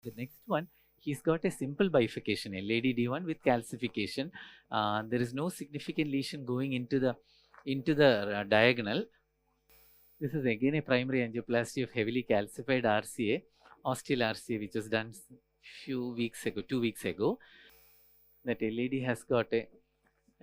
The next one, he's got a simple bifurcation, LADD1 with calcification. There is no significant lesion going into the diagonal. This is again a primary angioplasty of heavily calcified RCA, ostial RCA, which was done few weeks ago, 2 weeks ago. That LAD has got a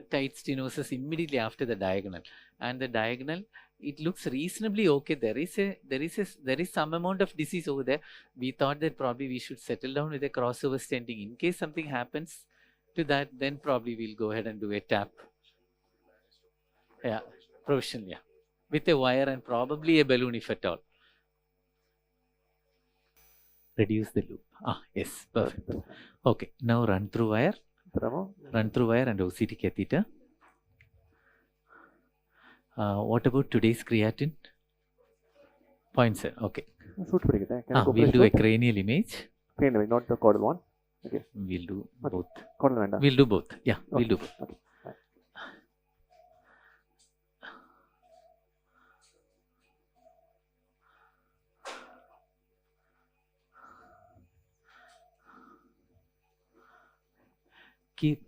tight stenosis immediately after the diagonal, and the diagonal, it looks reasonably okay. There is some amount of disease over there. We thought that probably we should settle down with a crossover stenting. In case something happens to that, then probably we'll go ahead and do a tap. Yeah, provision, yeah, with a wire and probably a balloon if at all. Reduce the loop. Yes, perfect. Okay, now run through wire. Run through wire and OCT catheter. What about today's creatinine? 0.7. Okay. We'll do a cranial image. Cranial, not the caudal one. Okay. We'll do both. Caudal. We'll do both. Yeah, okay. We'll do both. Okay.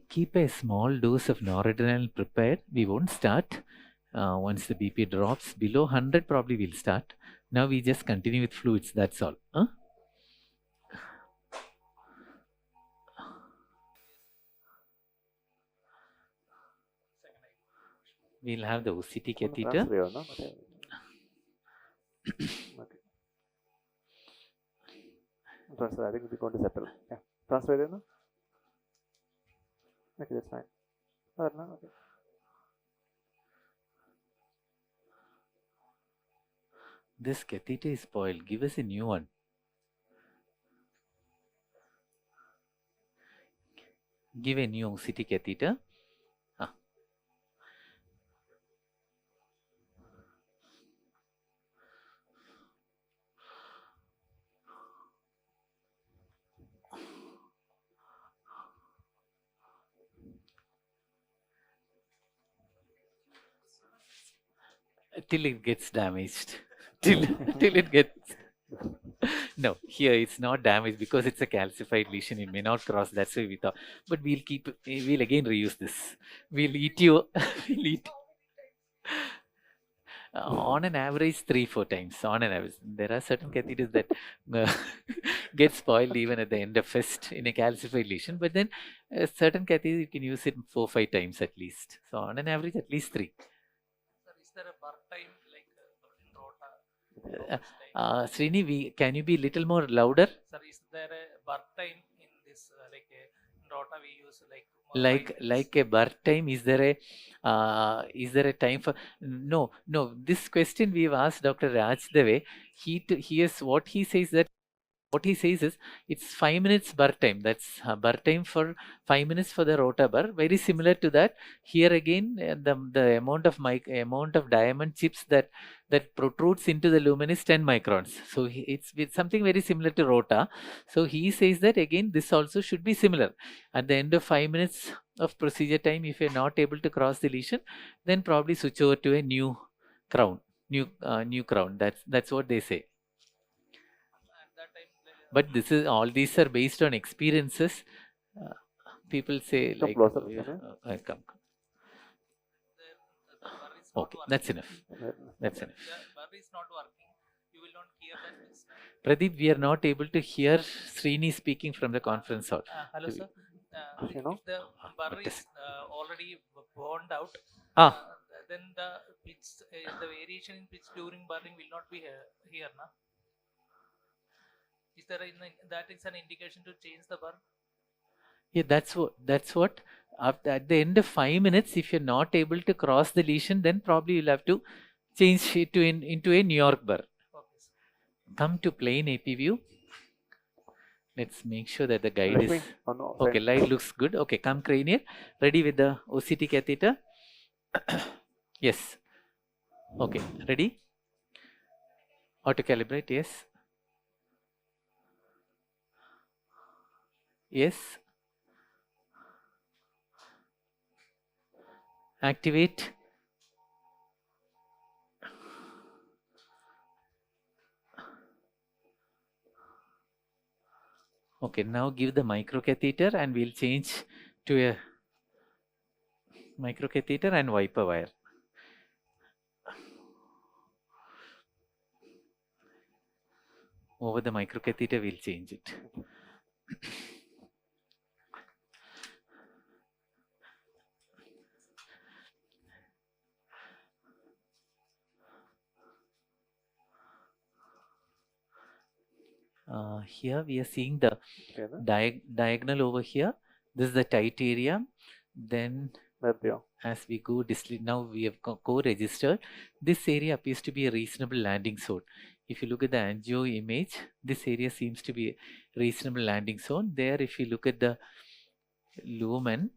Keep a small dose of noradrenaline prepared. We won't start. Once the BP drops below 100, probably we'll start. Now we just continue with fluids, that's all. We'll have the OCT catheter. Okay. Transfer, I think we're going to settle. Yeah. Transfer there, no? Okay, that's fine. Okay. This catheter is spoiled. Give us a new one. Give a new OCT catheter. Till it gets damaged. till it gets. No, here it's not damaged because it's a calcified lesion. It may not cross. That's why we thought. But we'll again reuse this. We'll eat you. We'll eat. On an average, 3-4 times. On an average, there are certain catheters that get spoiled even at the end of fist in a calcified lesion. But then certain catheters you can use it 4-5 times at least. So on an average, at least 3. Is there a birth time like in rota? Srini, can you be a little more louder? Sir, is there a birth time in this in rota we use like a birth time? Is there a time for? No. This question we've asked Dr. Raj Dave. What he says is it's 5 minutes birth time. That's birth time for 5 minutes for the rota bar. Very similar to that. Here again, the amount of diamond chips that protrudes into the lumen is 10 microns. So it's something very similar to rota. So he says that again, this also should be similar. At the end of 5 minutes of procedure time, if you're not able to cross the lesion, then probably switch over to a new crown. New crown. That's what they say. But all these are based on experiences. People say like, come. Okay, that's enough. That's enough. The bar is not working. You will not hear that. Pradeep, we are not able to hear Srini speaking from the conference hall. Hello, sir. If the bar is already burned out, then the pitch, the variation in pitch during burning will not be here, na? Is there that is an indication to change the bar? Yeah, that's what. At the end of 5 minutes, if you're not able to cross the lesion, then probably you'll have to change it into a New York bar. Okay. Come to plain AP view. Let's make sure that the guide is okay. Light looks good. Okay, come cranial. Ready with the OCT catheter? Yes. Okay, ready? Auto calibrate. Yes. Yes. Activate. Okay, now give the microcatheter and we'll change to a microcatheter and wiper wire. Over the microcatheter, we'll change it. Here we are seeing the diagonal over here. This is the tight area. Then as we go distally, now we have co-registered. This area appears to be a reasonable landing zone. If you look at the angio image, this area seems to be a reasonable landing zone. There, if you look at the lumen,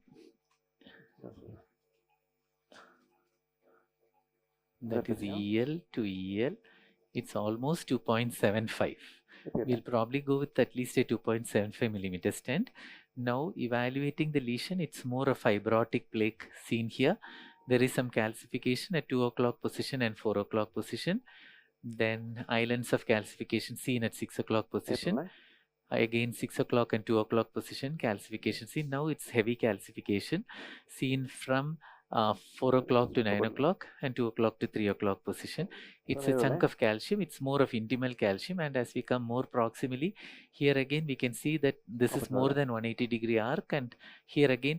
that is EL to EL, it's almost 2.75. We'll probably go with at least a 2.75 millimeter stent. Now evaluating the lesion, it's more a fibrotic plaque seen here. There is some calcification at 2 o'clock position and 4 o'clock position. Then islands of calcification seen at 6 o'clock position. Again 6 o'clock and 2 o'clock position, calcification seen. Now it's heavy calcification seen from 4 o'clock to 9 o'clock and 2 o'clock to 3 o'clock position. It's a chunk of calcium. It's more of intimal calcium, and as we come more proximally, here again we can see that this is more than 180-degree arc, and here again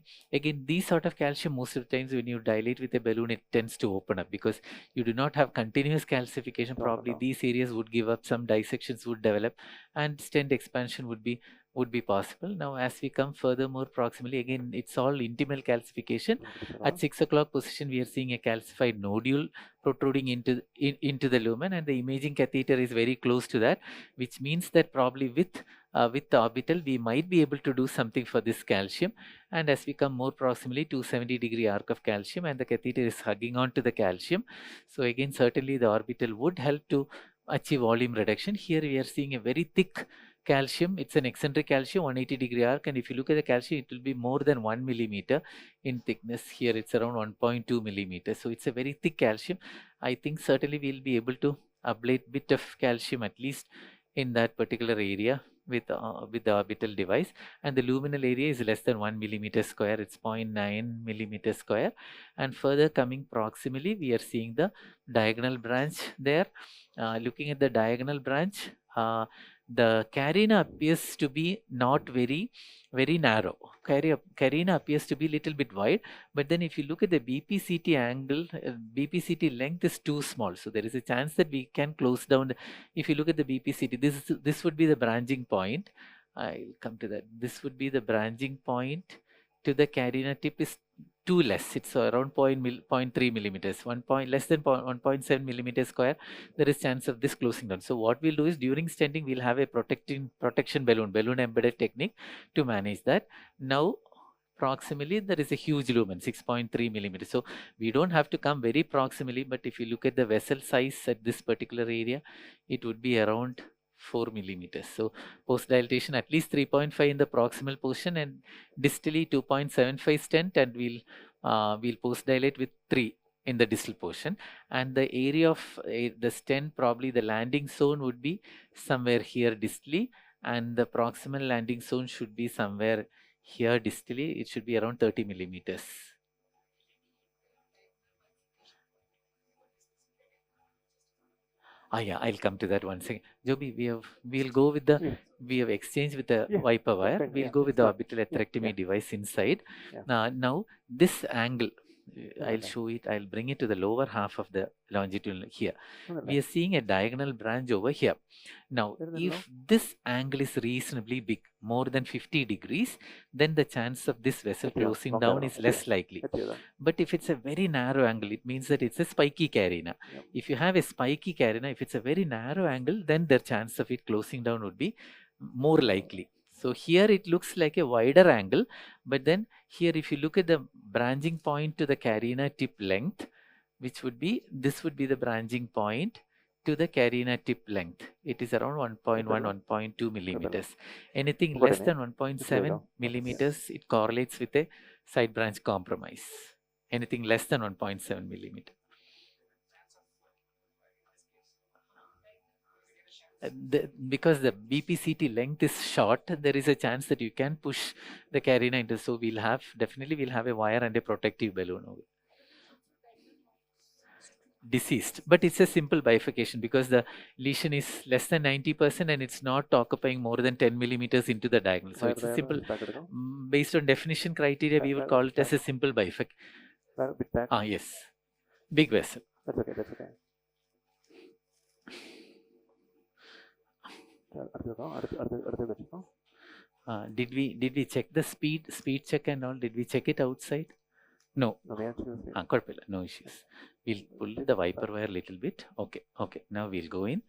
these sort of calcium, most of the times when you dilate with a balloon, it tends to open up because you do not have continuous calcification. Probably these areas would give up, some dissections would develop, and stent expansion would be possible. Now as we come further more proximally, again it's all intimal calcification. At 6 o'clock position we are seeing a calcified nodule protruding into the lumen, and the imaging catheter is very close to that, which means that probably with the orbital we might be able to do something for this calcium. And as we come more proximally, 270-degree arc of calcium, and the catheter is hugging on to the calcium. So again certainly the orbital would help to achieve volume reduction. Here we are seeing a very thick calcium. It's an eccentric calcium, 180-degree arc, and if you look at the calcium, it will be more than 1 millimeter in thickness. Here it's around 1.2 millimeters. So it's a very thick calcium. I think certainly we'll be able to ablate bit of calcium at least in that particular area with the orbital device. And the luminal area is less than 1 millimeter square. It's 0.9 millimeter square. And further coming proximally, we are seeing the diagonal branch there. Looking at the diagonal branch, the carina appears to be not very narrow. Carina appears to be little bit wide, but then if you look at the BPCT angle, BPCT length is too small, so there is a chance that we can close down. If you look at the BPCT, this would be the branching point. I'll come to that. This would be the branching point to the carina tip is too less. It's around 0.3 millimeters, less than 1.7 millimeters square. There is chance of this closing down. So what we'll do is during stenting, we'll have a protection balloon embedded technique to manage that. Now proximally there is a huge lumen, 6.3 millimeters. So we don't have to come very proximally, but if you look at the vessel size at this particular area, it would be around 4 millimeters. So post dilatation at least 3.5 in the proximal portion, and distally 2.75 stent, and we'll post dilate with 3 in the distal portion. And the area of the stent, probably the landing zone would be somewhere here distally, and the proximal landing zone should be somewhere here distally. It should be around 30 millimeters. Yeah, I'll come to that one second. Joby, we'll go with the, we have exchanged with the wiper wire. We'll go with the orbital atherectomy device inside. Now this angle, I'll show it. I'll bring it to the lower half of the longitudinal here. We are seeing a diagonal branch over here. Now, if this angle is reasonably big, more than 50 degrees, then the chance of this vessel closing down is less likely. But if it's a very narrow angle, it means that it's a spiky carina. If you have a spiky carina, if it's a very narrow angle, then the chance of it closing down would be more likely. So here it looks like a wider angle, but then here if you look at the branching point to the carina tip length, which would be, this would be the branching point to the carina tip length. It is around 1.1, 1.2 millimeters. Anything less than 1.7 millimeters, it correlates with a side branch compromise. Anything less than 1.7 millimeter. Because the BPCT length is short, there is a chance that you can push the carina into. So we'll have a wire and a protective balloon. Deceased, but it's a simple bifurcation because the lesion is less than 90% and it's not occupying more than 10 millimeters into the diagonal. So it's a simple, based on definition criteria, we would call it as a simple bifurcation. Yes, big vessel. That's okay. Did we check the speed check and all? Did we check it outside? No. No issues. We'll pull the wiper wire a little bit. Okay. Now we'll go in.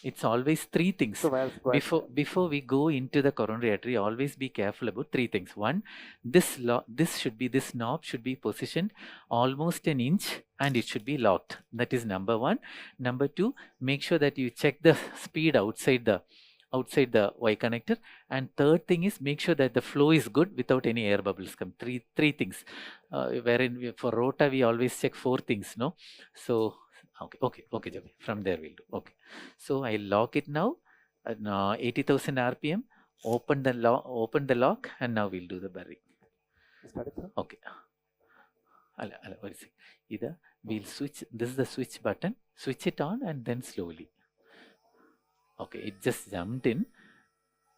It's always three things. Before we go into the coronary artery, always be careful about three things. One, this knob should be positioned almost an inch and it should be locked. That is number one. Number two, make sure that you check the speed outside the Y connector, and third thing is make sure that the flow is good without any air bubbles come. Three things. Wherein for rota we always check four things, no? So okay, Javi. From there we'll do. Okay. So I'll lock it now at 80,000 RPM. Open the lock, and now we'll do the bury. Okay. Either we'll switch. This is the switch button. Switch it on and then slowly. Okay, it just jumped in.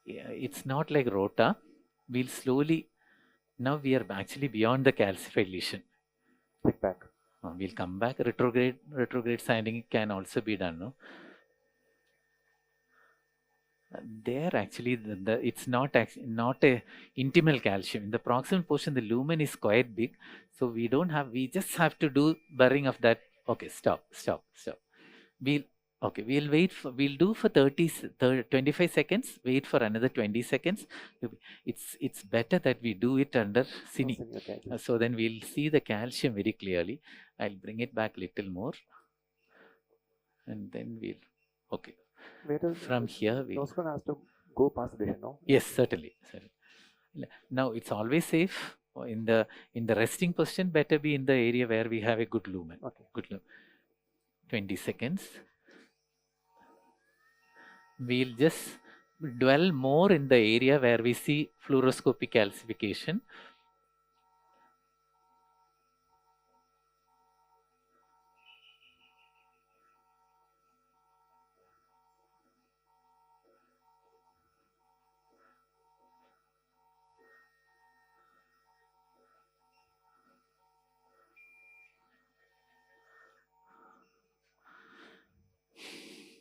Yeah, it's not like rota. We'll slowly. Now we are actually beyond the calcified lesion. Click back. We'll come back. Retrograde sanding can also be done. No. There actually it's not a intimal calcium. In the proximal portion, the lumen is quite big, so we just have to do burying of that. Okay, stop. We'll do for 25 seconds, wait for another 20 seconds. It's better that we do it under cine. Okay. So then we'll see the calcium very clearly. I'll bring it back little more. And then okay. From here, Those one has to go past the lesion, no? Yes, certainly. Now it's always safe in the resting position. Better be in the area where we have a good lumen. Okay. Good lumen. 20 seconds. We'll just dwell more in the area where we see fluoroscopic calcification.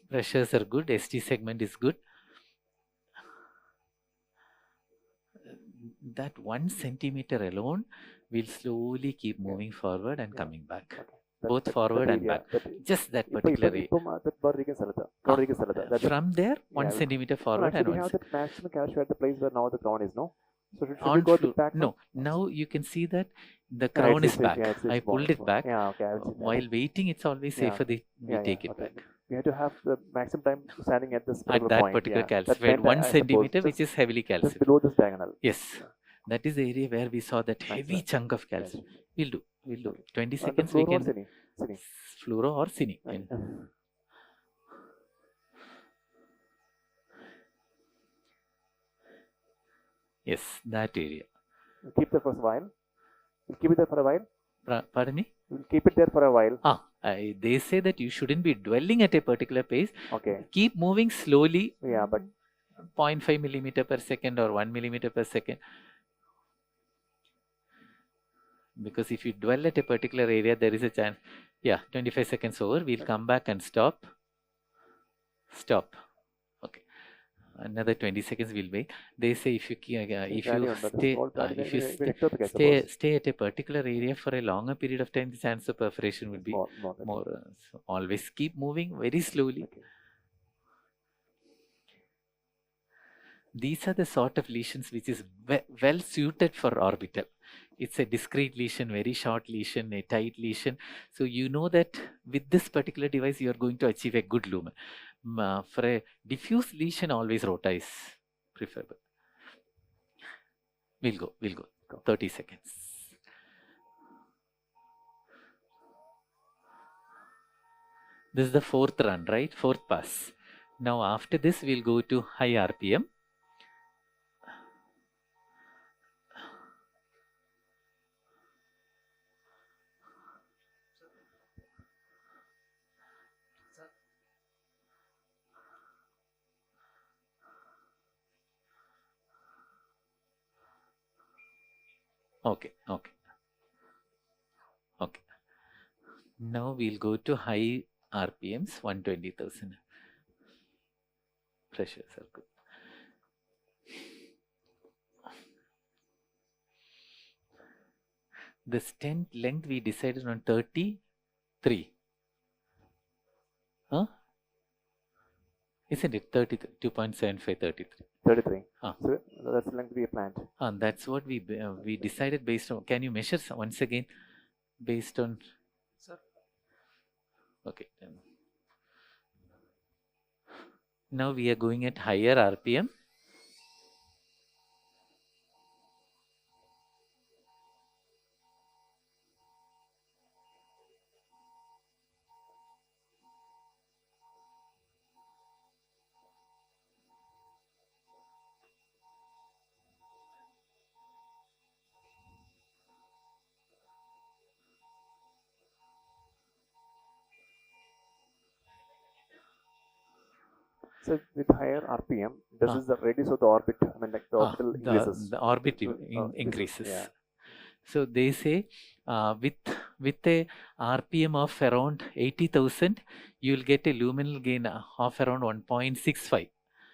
Pressures are good, ST segment is good. That 1 centimeter alone will slowly keep moving forward and coming back. Okay. Both forward and back. Just that particular area. From there, 1 centimeter forward and 1 centimeter. We have the maximum calcium at the place where now the crown is, no? So should on we go back? No, now you can see that the crown is back. I pulled it back. Yeah, okay. While waiting, it's always safer we take it back. We have to have the maximum time standing at this at that point. Particular calcified 1 centimeter, which is heavily calcified. Just below this diagonal. Yes, that is the area where we saw that heavy chunk of calcium. We'll do. 20 seconds we can. Cine. Fluoro or cine. Yes, that area. We'll keep that for a while. We'll keep it there for a while. Pardon me? We'll keep it there for a while. They say that you shouldn't be dwelling at a particular pace. Okay. Keep moving slowly. Yeah, but 0.5 millimeter per second or 1 millimeter per second. Because if you dwell at a particular area, there is a chance. Yeah, 25 seconds over. We'll come back and stop. Okay. Another 20 seconds we'll wait. They say if you stay at a particular area for a longer period of time, the chance of perforation will be more. So always keep moving very slowly. Okay. These are the sort of lesions which is well suited for orbital. It's a discrete lesion, very short lesion, a tight lesion. So you know that with this particular device, you are going to achieve a good lumen. For a diffuse lesion, always rota is preferable. We'll go. 30 seconds. This is the fourth run, right? Fourth pass. Now after this, we'll go to high RPM. Okay. Now we'll go to high RPMs, 120,000. Pressure circle. The stent length we decided on 33. Huh? Isn't it 33? 2.75, 33. 33. So that's the length we planned. That's what we decided based on. Can you measure once again based on? Sir. Okay. Now we are going at higher RPM. So with higher RPM, this is the radius of the orbit. I mean, like the orbital increases. The orbit increases. Yeah. So they say with a RPM of around 80,000, you will get a luminal gain of around 1.65.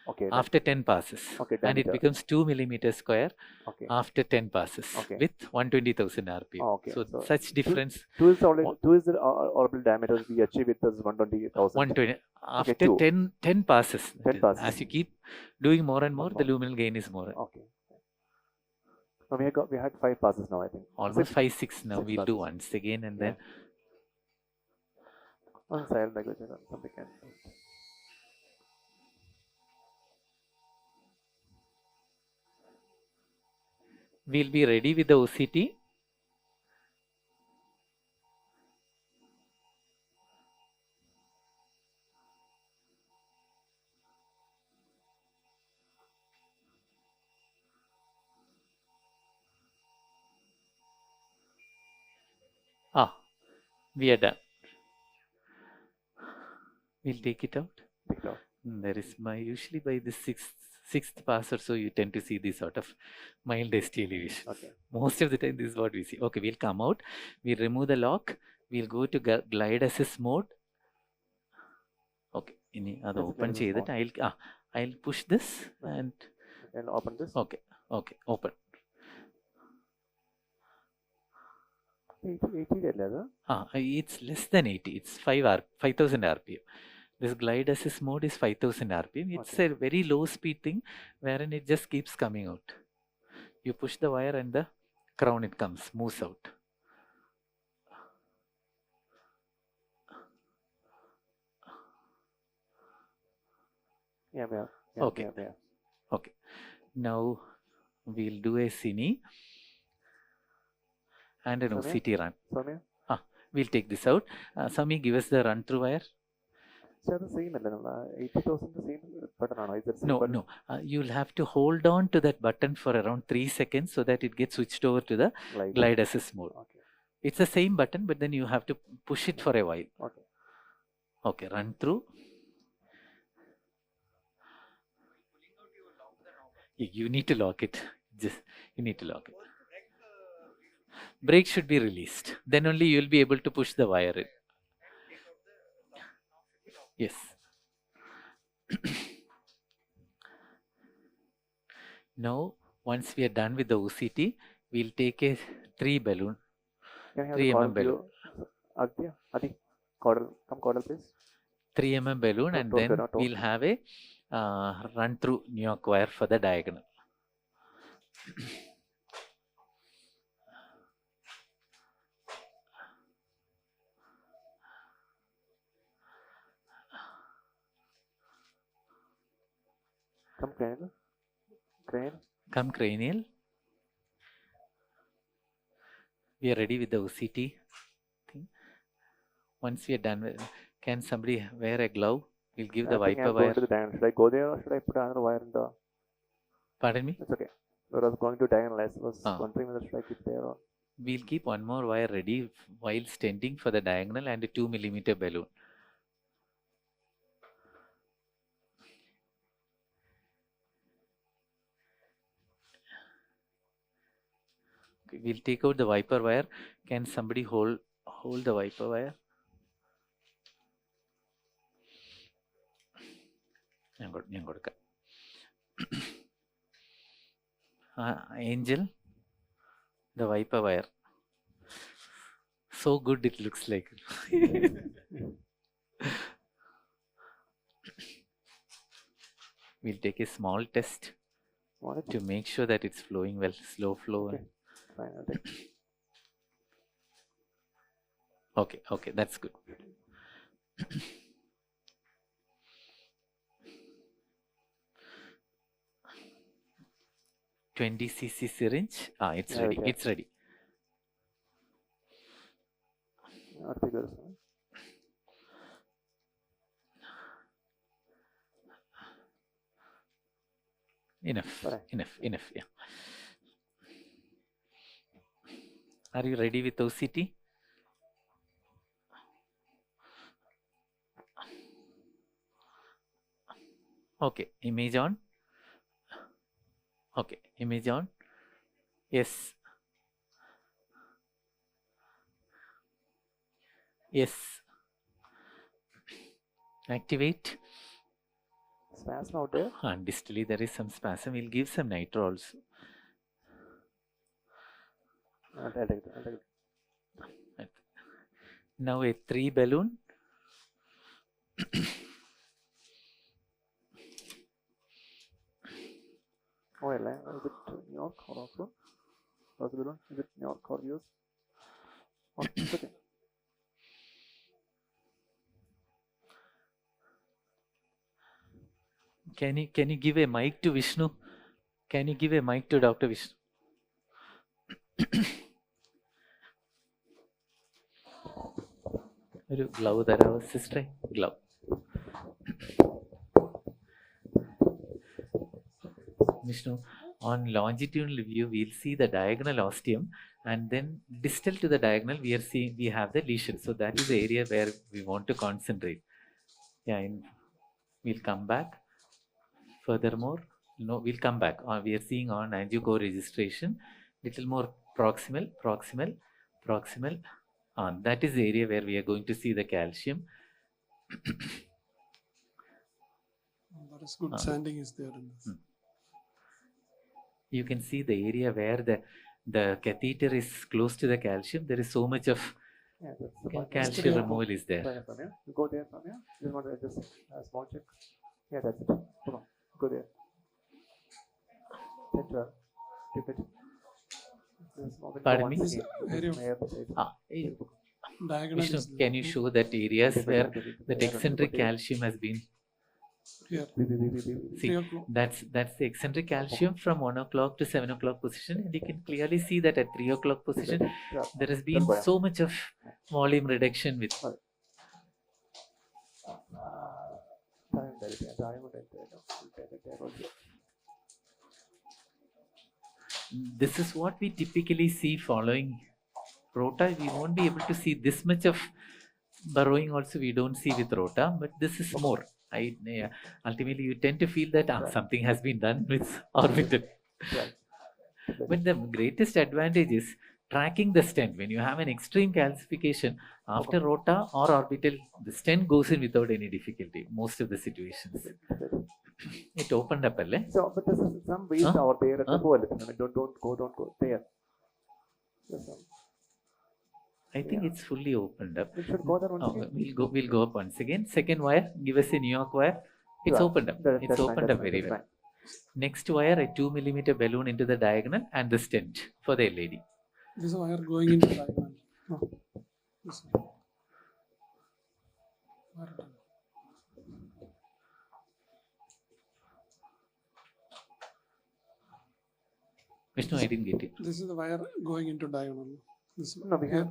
Okay. After 10 passes. Okay. And it becomes 2 millimeters square. Okay. After 10 passes. Okay. With 120,000 RPM. Okay. So such difference. 2 is the orbital diameter we achieve with this 120,000. 120. After 10 passes. 10 passes. As you keep doing more and more, the luminal gain is more. Okay. So we had 5 passes now, I think. Almost 6 now. We'll do once again and then. Silent language, something can. We'll be ready with the OCT. We are done. We'll take it out. There is usually by the sixth pass or so, you tend to see this sort of mild ST elevation. Okay. Most of the time, this is what we see. Okay, we'll come out. We'll remove the lock. We'll go to glide assist mode. Okay. Open that. I'll push this and open this. Okay. Open. 80 it's less than 80. It's 5,000 RPM. This glide assist mode is 5,000 RPM. It's a very low speed thing wherein it just keeps coming out. You push the wire and the crown moves out. Okay. Now we'll do a cine and an OCT run. We'll take this out. Sami, give us the run through wire. The same 80,000 the same button. No. You'll have to hold on to that button for around 3 seconds so that it gets switched over to the glide assist mode. Okay. It's the same button, but then you have to push it for a while. Okay, run through. You need to lock it. You need to lock it. Brake should be released. Then only you will be able to push the wire in. Yes. Now, once we are done with the OCT, we'll take a 3 balloon. 3 mm balloon. Adi, come caudal please. 3 mm balloon and then we'll have a run through New wire for the diagonal. Come cranial. Come cranial. We are ready with the OCT thing. Once we are done with, Can somebody wear a glove? We'll give the I think wiper I'm going wire. to the diagonal. Should I go there or should I put another wire in the? Pardon me? It's okay. So I was going to diagonal. I was Ah. wondering whether should I keep there or. We'll keep one more wire ready while stenting for the diagonal and a 2 millimeter balloon. Okay, we'll take out the wiper wire. Can somebody hold the wiper wire? Angel, the wiper wire. So good it looks like. We'll take a small test to make sure that it's flowing well, slow flow. Okay. Fine, I'll take. Okay, that's good. 20 cc syringe. It's ready. Okay. It's ready. Enough. Yeah. Are you ready with OCT? Okay, image on. Okay, image on. Yes. Yes. Activate. Spasm out there? And distally there is some spasm. We'll give some nitro also. I'll take it. Now a 3 balloon. Oh, is it New York or Oslo? How's the balloon? Is it New York or US? Oh, it's okay. Can you give a mic to Vishnu? Can you give a mic to Dr. Vishnu? ഒരു glove തരാമോ സിസ്റ്ററെ? Glove. Vishnu, on longitudinal view we'll see the diagonal ostium, and then distal to the diagonal we have the lesion. So that is the area where we want to concentrate. Yeah, we'll come back. Furthermore, we'll come back. We are seeing on angio-core registration, little more proximal. That is the area where we are going to see the calcium. That is good. Sanding is there in this. You can see the area where the catheter is close to the calcium. There is so much of calcium removal is there. You go there from here. You want to just a small check. Yeah, that's it. Come on, go there. Tip it. Pardon me? Vishnu, can you show that areas where that eccentric calcium has been? Here. See, that's the eccentric calcium from 1 o'clock to 7 o'clock position, and you can clearly see that at 3 o'clock position there has been so much of volume reduction with. This is what we typically see following rota. We won't be able to see this much of burrowing also, we don't see with rota, but this is more. Ultimately you tend to feel that something has been done with orbital. But the greatest advantage is tracking the stent. When you have an extreme calcification after rota or orbital, the stent goes in without any difficulty most of the situations. It opened up, so but there's some ways out there at the hole. I mean, don't go there. I think it's fully opened up. It should go there once again. We'll go up once again. Second wire, give us a New York wire. It's opened up. It's opened up very well. Next wire, a 2 millimeter balloon into the diagonal and the stent for the LED. This wire going into diagonal. No. This one. Vishnu, I didn't get it. This is the wire going into diagonal. This No, we have.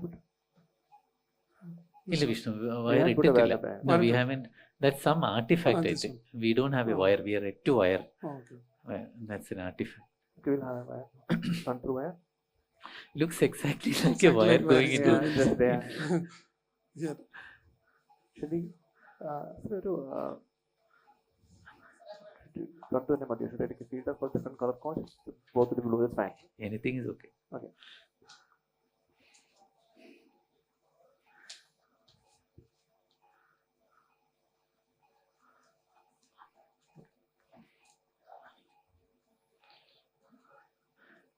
Illa Vishnu, wire put a wire ittilla. there. No, we Wire. haven't. That's some artifact, I This think. one. We don't have a Oh. wire. We are yet to wire. Okay. That's an artifact. Okay, we'll have a wire. Run through wire. Looks exactly like a Exactly wire like going wire. into. Yeah, just there. Yeah. Should we run through the material? Should I take a filter for different color codes? Both will be blue, that's fine. Anything is okay. Okay.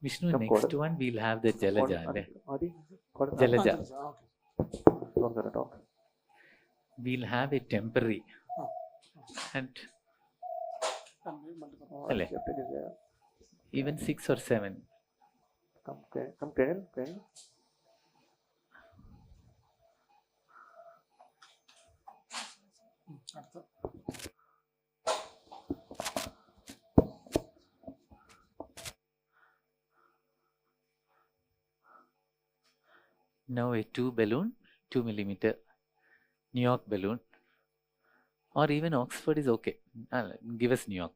Vishnu, Come next code. one we'll have the Jalaja. Adi, code. Jalaja. Okay. From the top. We'll have a temporary. Oh. And Oh, Alle. accepted is there. even 6 or 7. Come, Kennel. Now a 2 balloon, 2 millimeter New York balloon, or even Oxford is okay. Give us New York.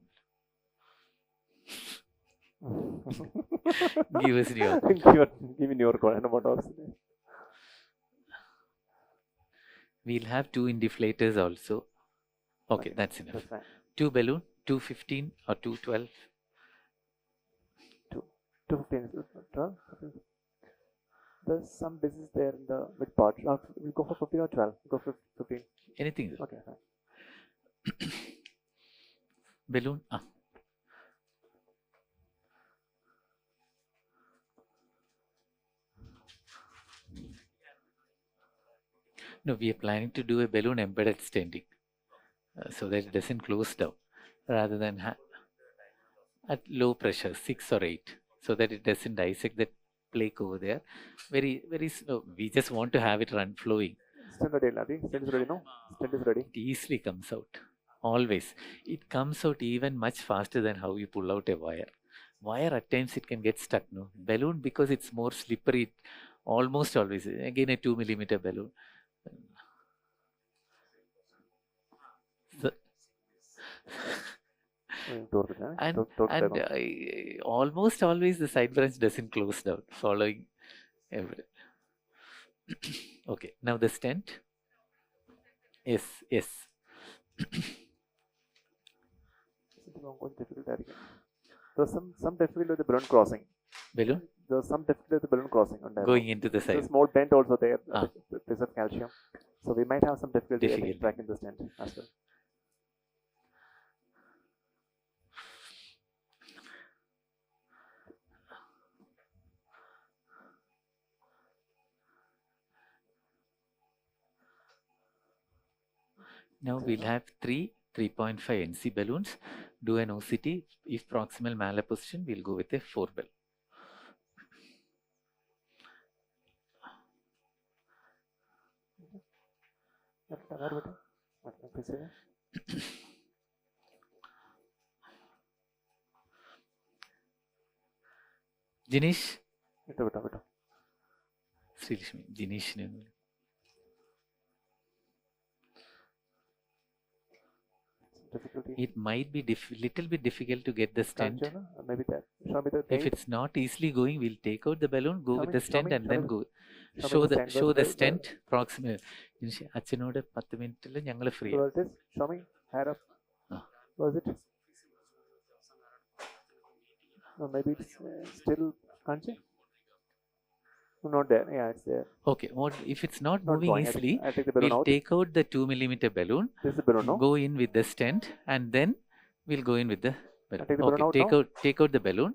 Give us New York. Give me your code. I know what else. We'll have 2 indiflators also. Okay, that's enough. That's fine. 2 balloon, 215 or 212. 215 is 12. There's some business there in the mid part. We'll go for 15 or 12. Go for 15. Anything is Okay, fine. balloon. No, we are planning to do a balloon embedded stenting so that it doesn't close down rather than at low pressure, 6 or 8, so that it doesn't dissect that plaque over there. Very, very slow. We just want to have it run flowing. Stent ready, Adi. Stent is ready, no? Stent is ready. It easily comes out. Always. It comes out even much faster than how you pull out a wire. Wire at times it can get stuck, no? Balloon, because it's more slippery, almost always. Again, a 2 millimeter balloon. So, and almost always the side branch doesn't close down following every. Okay, now the stent. Yes. There's some difficulty with the balloon crossing. Balloon? There's some difficulty with the balloon crossing on that. Going into the There's a side. small dent also there, the place of calcium. So we might have some difficulty tracking the stent as well. Now we'll have 3.5 NC balloons. Do an OCT. If proximal malapposition, we'll go with a 4 bell. Jinesh? Srilishmi, Jinesh. It might be little bit difficult to get the stent. Maybe that. Show me the if it's not easily going, we'll take out the balloon, go with the stent, and then go. show Show the stent proximal. അച്ഛനോട് 10 മിനിറ്റിൽ ഞങ്ങൾ free. Show me. Hair up. Was it? No, maybe it's still kanchi. Not there. Yeah, it's there. Okay. If it's not moving going. easily, I'll take the balloon we'll out. take out the 2 millimeter balloon. This is the balloon, no? Go in with the stent, and then we'll go in with the balloon. Take the balloon out take now? take out the balloon.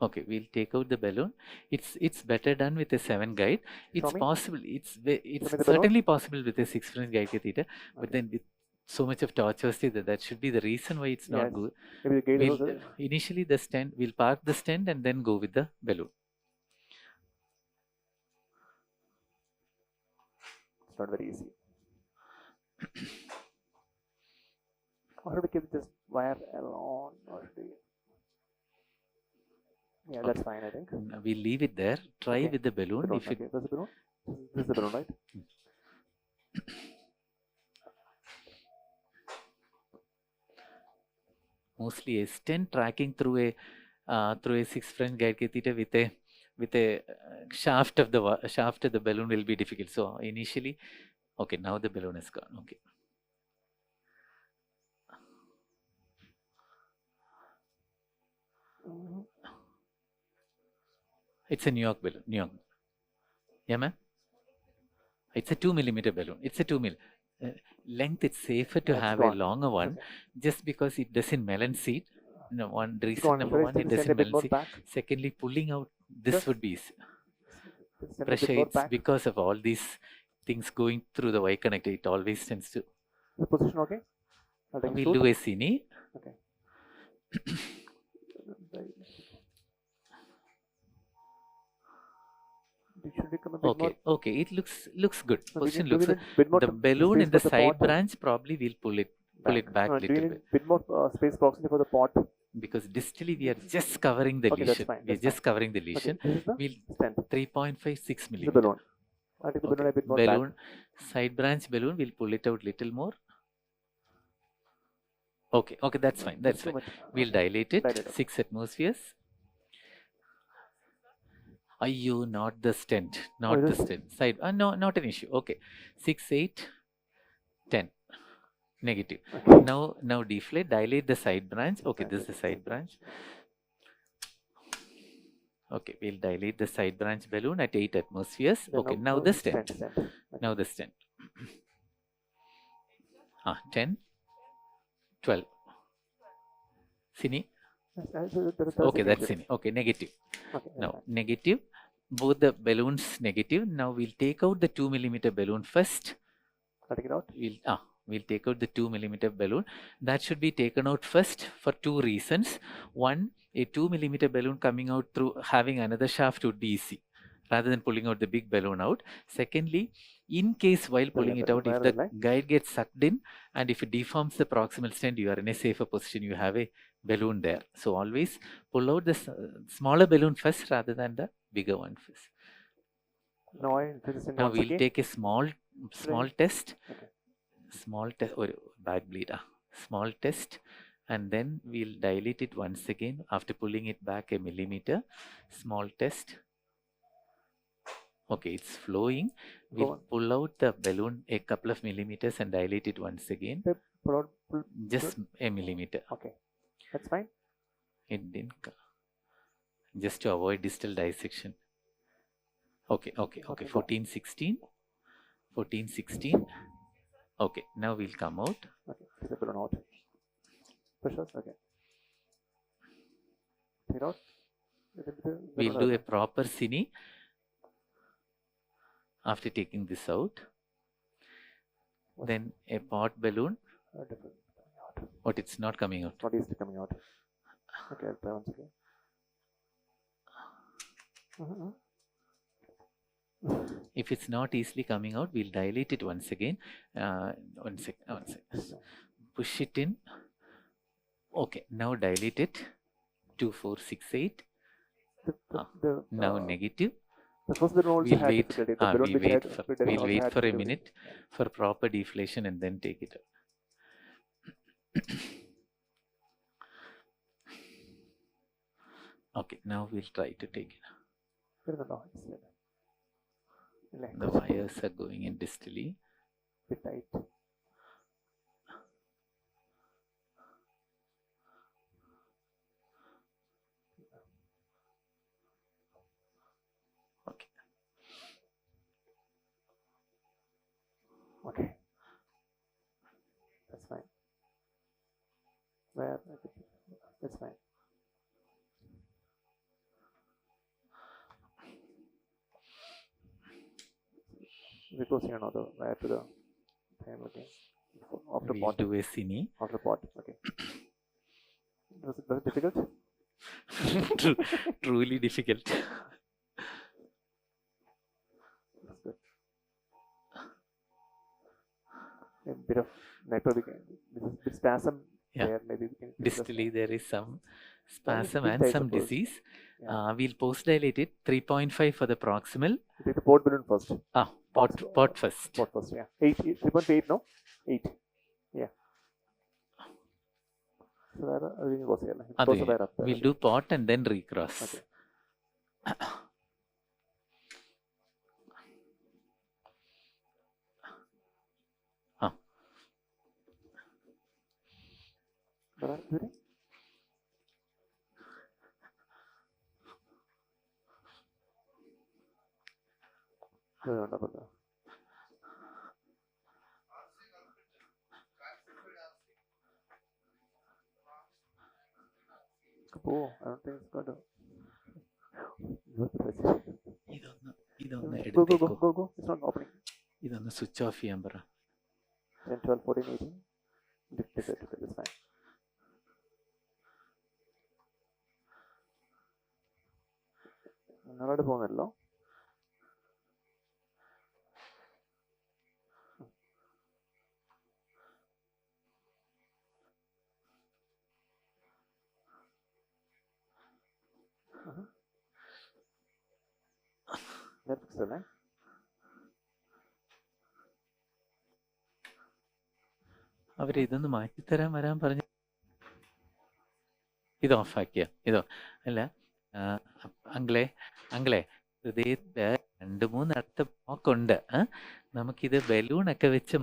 Okay, we'll take out the balloon. It's better done with a 7 guide. It's me. possible. It's me the balloon. certainly possible with a 6 French guide catheter, but then with so much of tortuosity that should be the reason why it's not Yes. good. Maybe the gauge We'll, was initially the stent, we'll park the stent and then go with the balloon. It's not very easy. Or should we keep this wire alone? Or should we... Yeah, Okay. that's fine, I think. We'll leave it there. Try Okay. with the balloon. Balloon, If it okay, that's the balloon. This is the balloon, right? mostly a stent tracking through a 6 French guide catheter with a shaft of the balloon will be difficult. So initially, okay, now the balloon is gone. Okay. It's a New York balloon. New York. Yeah, ma'am. It's a 2 millimeter balloon. It's a 2 mil. Length, it's safer to have a longer one, just because it doesn't melon seat. No, one reason number one, it doesn't melon seat. Secondly, pulling out this would be easy. Pressure, it's because of all these things going through the Y connector. It always tends to. The position, okay? We'll do a cine. Okay. Okay, it looks good. Position looks good. The balloon in the side branch, probably we'll pull it back a little bit. Bit more space proximity for the pot. Because distally we are just covering the lesion. We are just covering the lesion. We'll 3.56 millimeter. The balloon. I'll take the balloon a bit more balloon, back. Side branch balloon, we'll pull it out little more. Okay, that's fine. That's fine. We'll dilate it. 6 atmospheres. Ayyo, not the stent. Not the stent. Side. No, not an issue. Okay. 6, 8, 10. Negative. Now deflate. Dilate the side branch. Okay, this is the side branch. Okay, we'll dilate the side branch balloon at 8 atmospheres. Okay, now the stent. Now the stent. 10, 12. Cine. Okay, that's cine. Okay, negative. Now negative. Both the balloons negative. Now we'll take out the 2 millimeter balloon first. Take it out. We'll take out the 2 millimeter balloon. That should be taken out first for 2 reasons. One, a 2 millimeter balloon coming out through having another shaft would be easy, rather than pulling out the big balloon out. Secondly, in case while pulling it out, if the guide gets sucked in and if it deforms the proximal stent, you are in a safer position. You have a balloon there. So always pull out the smaller balloon first rather than the bigger one first. Now we'll take a small test. Small test or back bleed. Small test, and then we'll dilate it once again after pulling it back a millimeter. Small test. Okay, it's flowing. We'll pull out the balloon a couple of millimeters and dilate it once again. Just a millimeter. Okay, that's fine. It didn't. Just to avoid distal dissection. Okay. 14, 16. Okay, now we'll come out. Okay, take the balloon out. Pressures, okay. Take it out. We'll do a proper cine after taking this out. Then a pot balloon. But it's not coming out. Not easily coming out. Okay, I'll try once again. If it's not easily coming out, we'll dilate it once again. One sec. Push it in. Okay, now dilate it. 2, 4, 6, 8. Now negative. We'll wait for a minute for proper deflation and then take it out. Okay, now we'll try to take it out. The wires are going in distally. Bit tight. Okay. That's fine. That's fine. Because you know the wire to the time again. After we'll pot. Do a cine. After pot. Okay. Was it difficult? Truly difficult. That's good. A bit of necrotic. This is spasm. Yeah. There maybe we can. Distally there is some spasm and some disease. Yeah. We'll post dilate it 3.5 for the proximal. You take the port balloon first. Port first. Port first, yeah. 3.8, no? 8. Yeah. So we'll do port and then recross. Okay. Oh, I don't think it's going to. Go. It's not opening. Switch off here. 10, 12, 14, 18. It's fine. Another പോകുന്നല്ലോ. Netflix അല്ലേ? അവര് ഇതൊന്ന് മാറ്റിത്തരാൻ വരാൻ പറഞ്ഞു. ഇത് ഓഫാക്കിയ ഇതോ അല്ല അങ്കിളെ ഹൃദയത്തില് 2-3 അടുത്ത ബ്ലോക്ക് ഉണ്ട്. നമുക്കിത് ബലൂണൊക്കെ വെച്ച്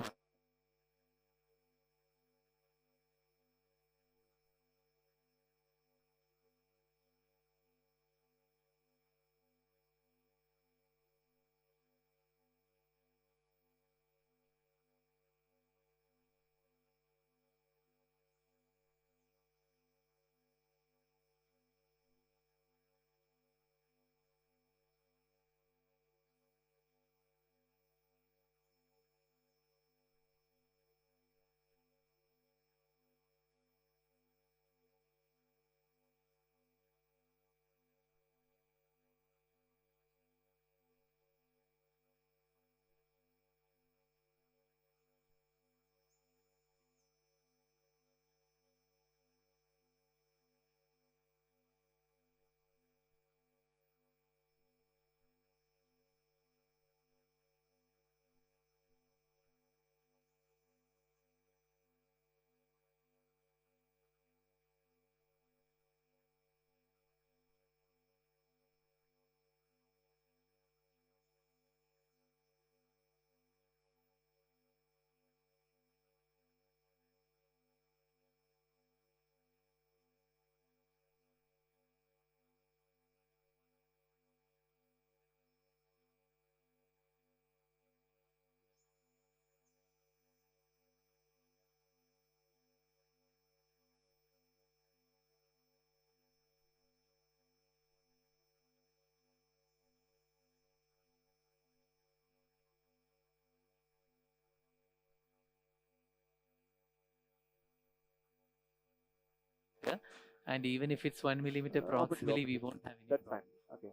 and even if it's 1 millimeter proximally, we won't have any. That's fine. Okay.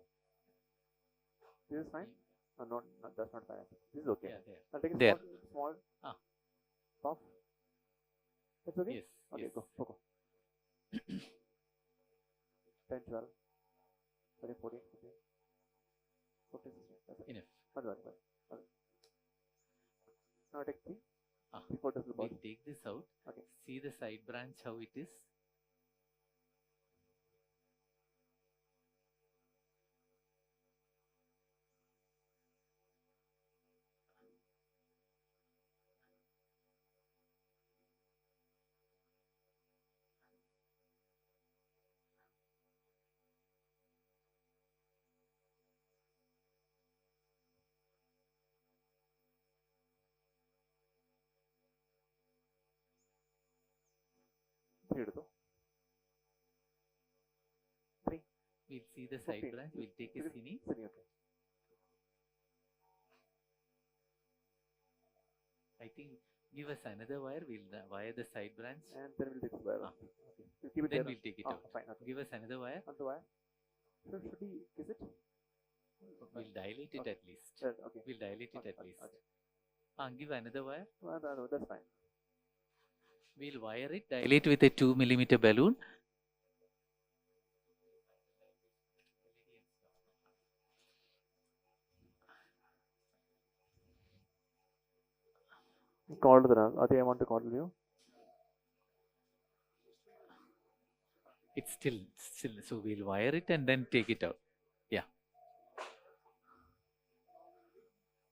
This is fine? No, that's not fine. This is okay. Yeah, there. I'll take a There. small puff. That's okay? Yes. Okay, yes. go. 10, 12, 13, 14, 15, 15, 16. That's okay. Enough. Okay. Now take 3. Ah. 3 quarters of the body. We'll take this out. Okay. See the side branch, how it is. We'll see the side 15. branch. We'll take a cine. Okay. I think give us another wire. We'll wire the side branch. And then we'll take the wire. Okay. We'll keep it Then there. we'll take it out. Fine. Okay. Give us another wire. On the wire. So should we kiss it? We'll dilate it at least. Okay. We'll dilate it at least. Okay. Give another wire. No, that's fine. We'll wire it, dilate with a 2 millimeter balloon. Caudal I want the caudal view. It's still, so we'll wire it and then take it out. Yeah.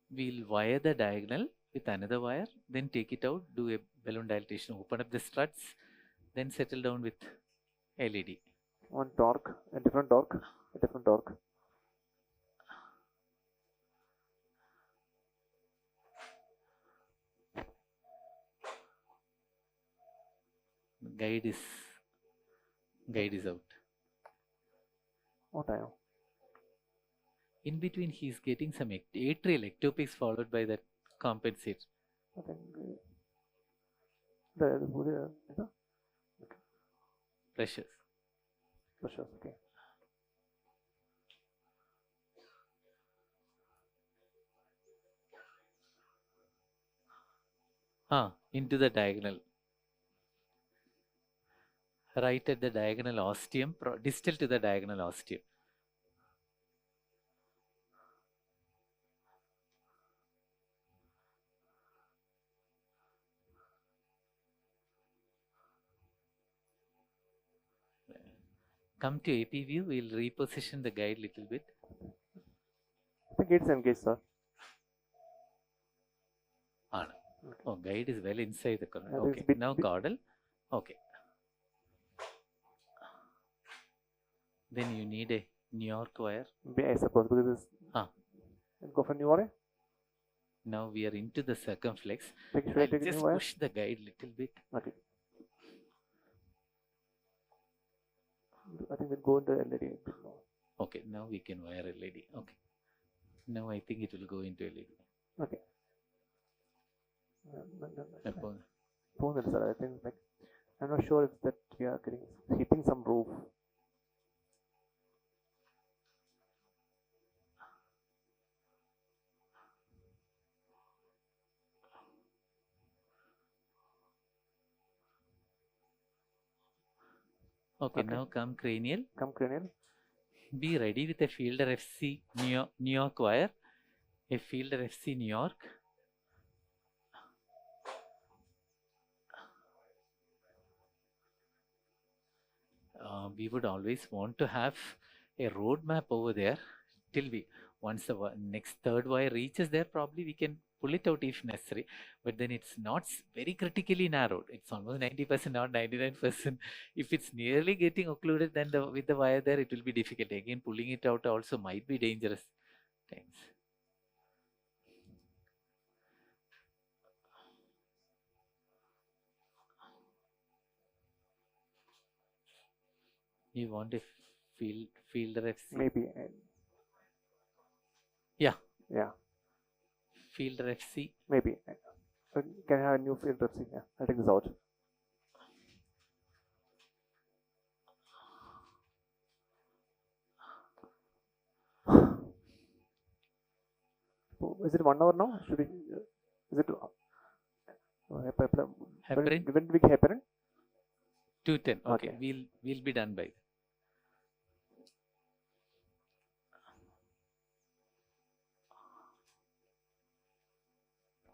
We'll wire the diagonal with another wire, then take it out, do a balloon dilatation, open up the struts, then settle down with LED. One torque, a different torque, Guide is out. What time? In between, he's getting some atrial ectopics followed by that compensate. I think the Pressures. Okay. Into the diagonal. Right at the diagonal ostium, distal to the diagonal ostium. Come to AP view, we'll reposition the guide little bit. The gate's engaged, sir. No. Oh, guide is well inside the corner. Okay, now caudal. Okay. Then you need a New York wire. I suppose because this. Go for New York. Now we are into the circumflex. Just push the guide little bit. Okay. I think we'll go into LED. Okay, now we can wire LED. Okay. Now I think it will go into LED. Okay. Sir, I think I'm not sure if that we are hitting some roof. Okay, now come cranial. Be ready with a Fielder FC New York wire. A Fielder FC New York. We would always want to have a roadmap over there till once the next third wire reaches there, probably we can pull it out if necessary, but then it's not very critically narrowed. It's almost 90%, not 99%. If it's nearly getting occluded, then with the wire there, it will be difficult. Again, pulling it out also might be dangerous times. You want a Fielder FC? Maybe. Yeah. Yeah. Fielder FC? Maybe. Can I have a new Fielder FC? Yeah, I'll take this out. Is it 1 hour now? Should we? Is it? Heparin? When did we get heparin? 2:10. Okay. We'll be done by then.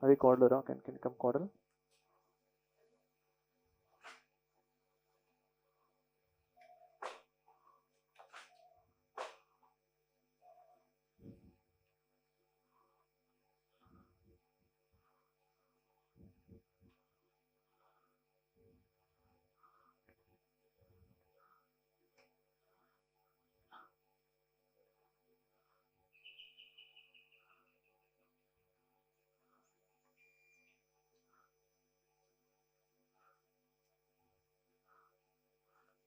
Are we caudal around? Can you come caudal?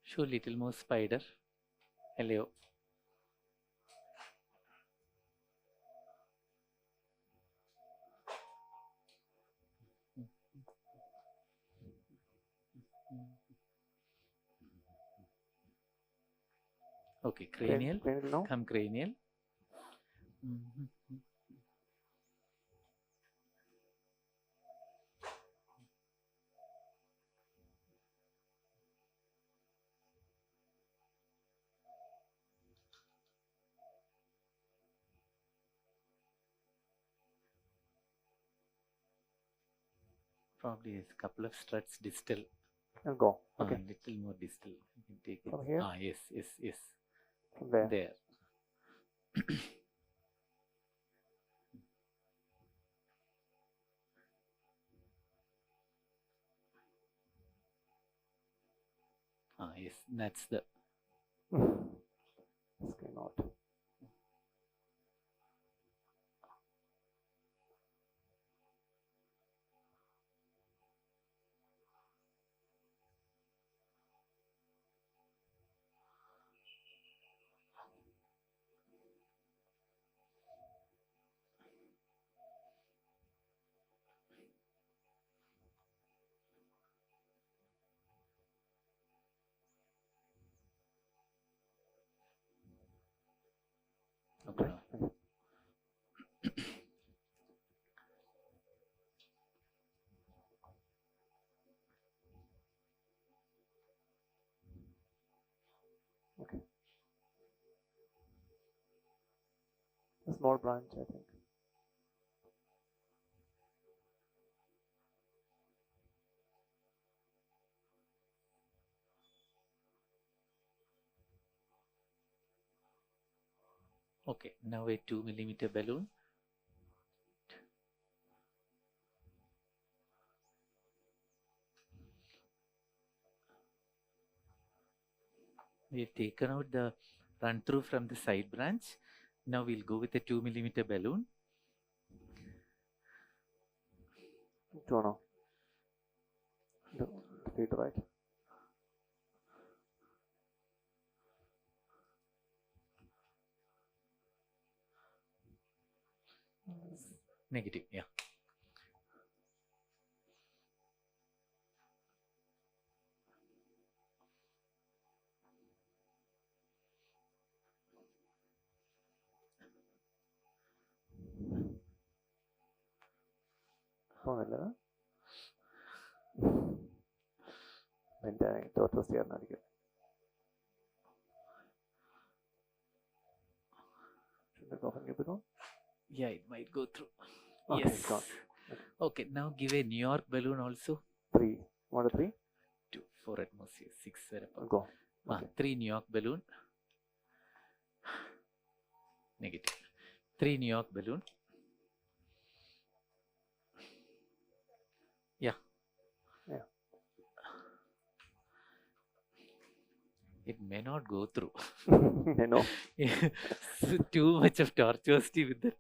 Show little more spider. Hello. Okay, cranial. Come cranial. Probably a couple of struts distal. And go. Okay. Little more distal. You can take it. From here? Yes, yes, yes. From there. There. Yes, that's the. Screen out. Okay. Okay. A small branch, I think. Okay, now a 2 mm balloon. We've taken out the run through from the side branch. Now we'll go with a 2 mm balloon. Don't know. Straight right. Negative, yeah. Total steer. Should I go for Orbital? Yeah, it might go through. Okay, Yes. it's gone. Okay, now give a New York balloon also. 3. 1 to 3? 2, 4 atmosphere, 6 wherever. Go. Okay. 3 New York balloon. Negative. 3 New York balloon. Yeah. Yeah. It may not go through. I know. So too much of tortuosity with the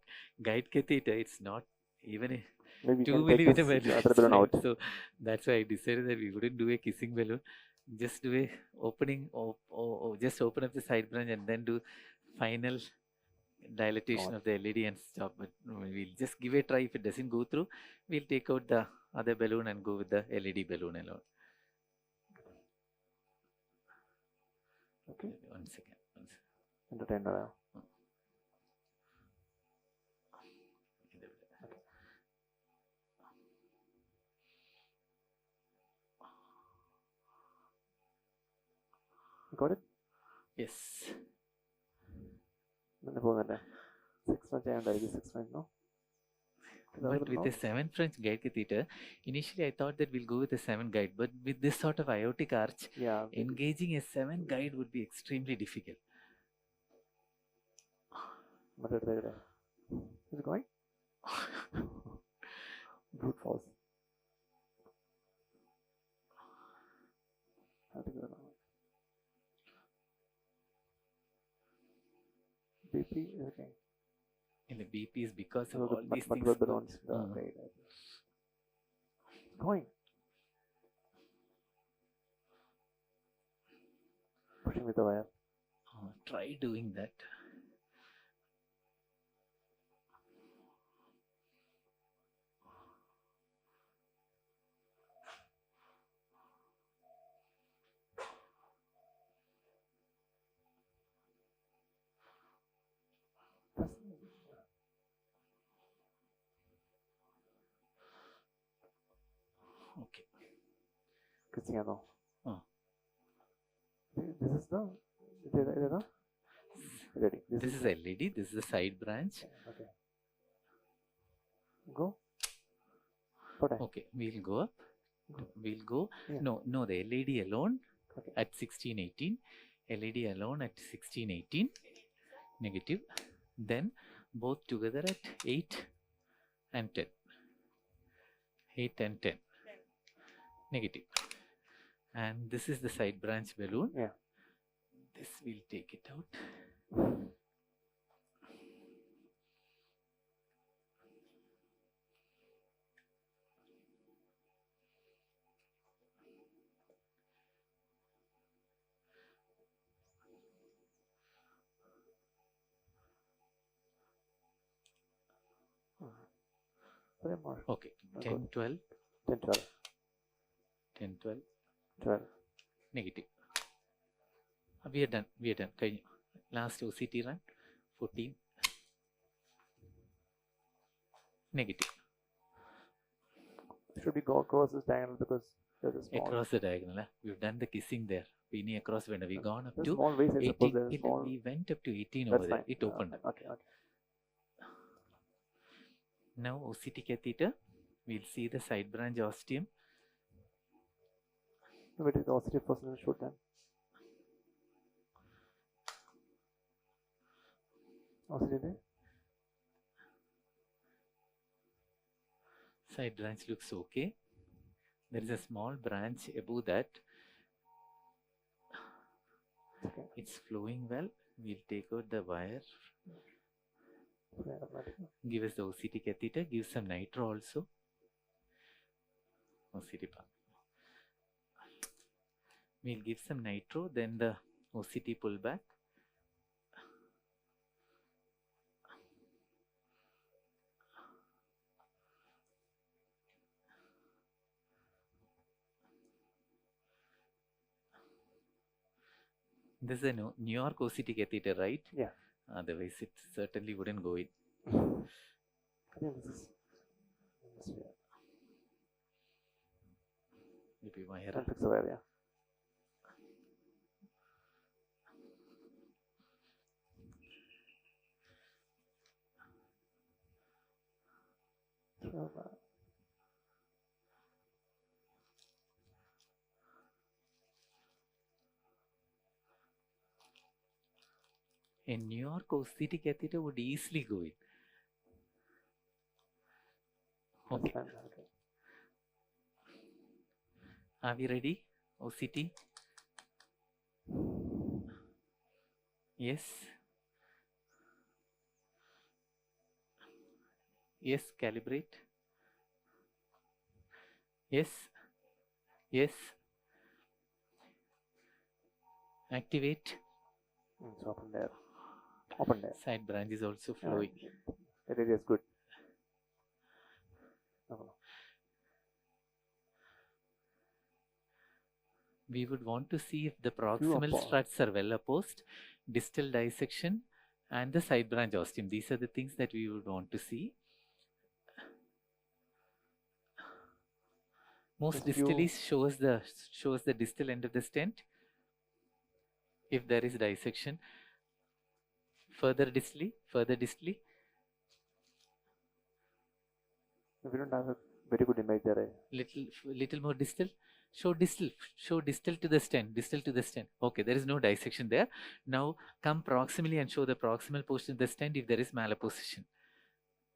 guide catheter. It's not even a Maybe 2 you can take millimeter this balloon. other balloon out. So that's why I decided that we wouldn't do a kissing balloon. Just do a opening, just open up the side branch and then do final dilatation of the LED and stop. But we'll just give a try. If it doesn't go through, we'll take out the other balloon and go with the LED balloon alone. Okay. One second. Entertained. Got it? Yes. 6 months and 6 months, no? But with a 7 French guide catheter, initially I thought that we'll go with a 7 guide, but with this sort of aortic arch, engaging a 7 guide would be extremely difficult. Is it going? Brute force. BP is okay. In the BP is because of So all these things. balloons. Going. Pushing with the wire. Try doing that. Okay. Cristiano. Oh. This is the ready. This is LED. This is the side branch. Okay. Go. Okay, we'll go up. We'll go. Yeah. No, the LED alone Okay. at 1618. LED alone at 1618. Negative. Then both together at 8 and 10. 8 and 10. Negative. And this is the side branch balloon. Yeah. This will take it out. Okay, 10, 12. 10, 12. 10, 12. 12. Negative. We are done. We are done. Last OCT run. 14. Negative. Should we go across this diagonal because there's a small... Across the diagonal. We've done the kissing there. We need across when we gone up to small ways, I 18. We went up to 18 over there. It opened up. Okay. Now OCT catheter. We'll see the side branch ostium. No, it is the OCT first and shoot them. OCT there? Side branch looks okay. There is a small branch above that. Okay. It's flowing well. We'll take out the wire. Give us the OCT catheter. Give some nitro also. OCT pump. We'll give some nitro, then the OCT pull back. This is a New York OCT catheter, right? Yeah. Otherwise, it certainly wouldn't go in. I think this is... Maybe my error. I'll fix the wire, yeah. A New York OCT catheter would easily go in. Okay. Are we ready? OCT? Yes. Yes, calibrate. Yes. Yes. Activate. It's open there. Open there. Side branch is also flowing. That area is good. No. We would want to see if the proximal struts are well opposed, distal dissection, and the side branch ostium. These are the things that we would want to see. Most distally shows the distal end of the stent. If there is dissection, further distally. We don't have a very good image there. Little more distal. Show distal to the stent. Okay, there is no dissection there. Now come proximally and show the proximal portion of the stent if there is malapposition.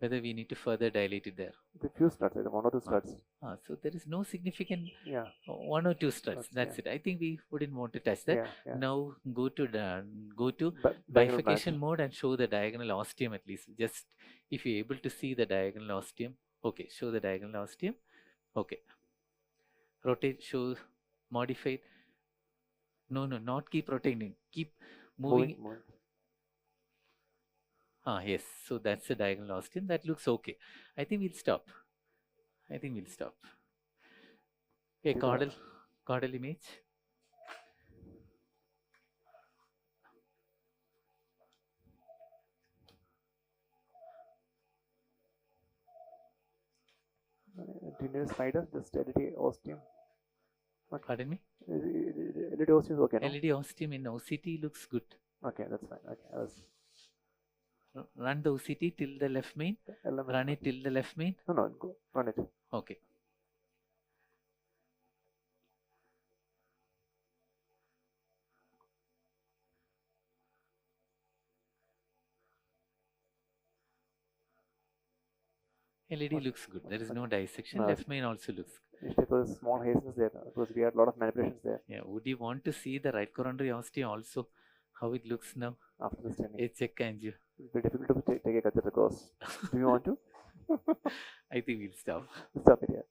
Whether we need to further dilate it there. The few struts, one or two struts. So there is no significant, yeah, one or two struts. That's it. I think we wouldn't want to touch that. Yeah. Now go to bifurcation mode and show the diagonal ostium at least. Just if you're able to see the diagonal ostium. Okay, show the diagonal ostium. Okay. Rotate, show, modify. No, not keep rotating. Keep moving. Yes. So that's the diagonal ostium. That looks okay. I think we'll stop. Okay, caudal image. Do you need a slider? Just LED ostium. Okay. Pardon me? LED ostium is okay. No? LED ostium in OCT looks good. Okay, that's fine. Okay. Run the OCT till the left main. Run it till the left main. No, go run it. Okay. LED looks good. There is no dissection. No. Left main also looks good. Initially, there was small haziness there because we had a lot of manipulations there. Yeah. Would you want to see the right coronary osteum also? How it looks now? After this training, It's check angio. it's very difficult to take a catheter course. Do you want to? I think we'll stop. Stop it here.